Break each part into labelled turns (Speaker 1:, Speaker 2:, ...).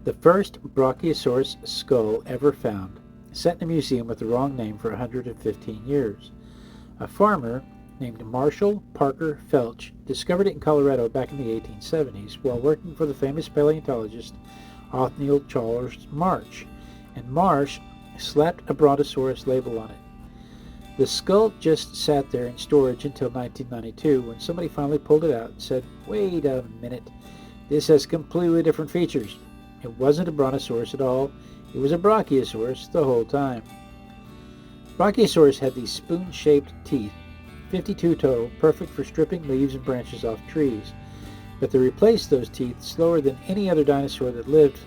Speaker 1: The first Brachiosaurus skull ever found sat in a museum with the wrong name for 115 years. A farmer named Marshall Parker Felch discovered it in Colorado back in the 1870s while working for the famous paleontologist Othniel Charles Marsh, and Marsh slapped a Brontosaurus label on it. The skull just sat there in storage until 1992 when somebody finally pulled it out and said, "Wait a minute, this has completely different features. It wasn't a Brontosaurus at all, it was a Brachiosaurus the whole time." Brachiosaurus had these spoon-shaped teeth, 52 total, perfect for stripping leaves and branches off trees, but they replaced those teeth slower than any other dinosaur that lived.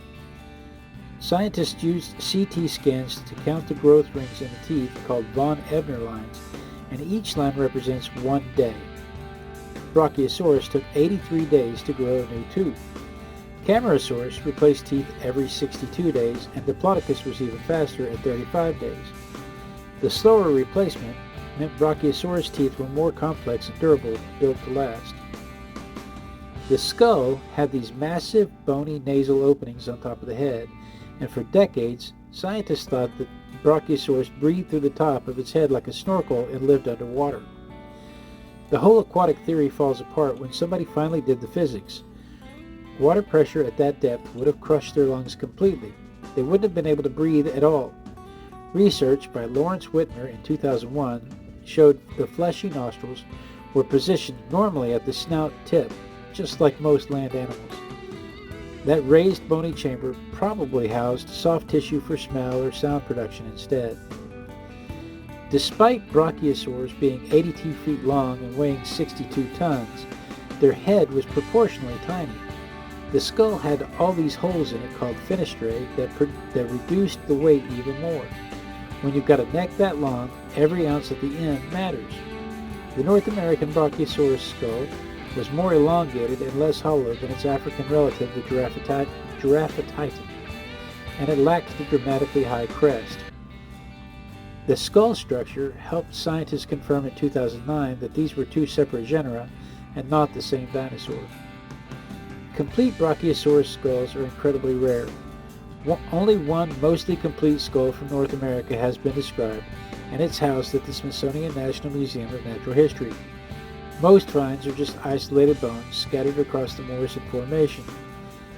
Speaker 1: Scientists used CT scans to count the growth rings in the teeth called von Ebner lines, and each line represents 1 day. Brachiosaurus took 83 days to grow a new tooth. Camarasaurus replaced teeth every 62 days, and Diplodocus was even faster at 35 days. The slower replacement meant Brachiosaurus teeth were more complex and durable, built to last. The skull had these massive bony nasal openings on top of the head, and for decades, scientists thought that Brachiosaurus breathed through the top of its head like a snorkel and lived underwater. The whole aquatic theory falls apart when somebody finally did the physics. Water pressure at that depth would have crushed their lungs completely. They wouldn't have been able to breathe at all. Research by Lawrence Whitner in 2001 showed the fleshy nostrils were positioned normally at the snout tip, just like most land animals. That raised bony chamber probably housed soft tissue for smell or sound production instead. Despite brachiosaurs being 82 feet long and weighing 62 tons, their head was proportionally tiny. The skull had all these holes in it called fenestrae that reduced the weight even more. When you've got a neck that long, every ounce at the end matters. The North American Brachiosaurus skull was more elongated and less hollow than its African relative, the Giraffatitan, and it lacked the dramatically high crest. The skull structure helped scientists confirm in 2009 that these were two separate genera and not the same dinosaur. Complete Brachiosaurus skulls are incredibly rare. Only one mostly complete skull from North America has been described, and it's housed at the Smithsonian National Museum of Natural History. Most finds are just isolated bones scattered across the Morrison Formation.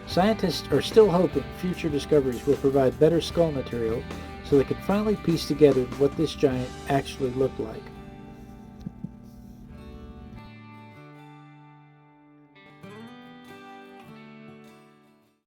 Speaker 1: Scientists are still hoping future discoveries will provide better skull material so they can finally piece together what this giant actually looked like.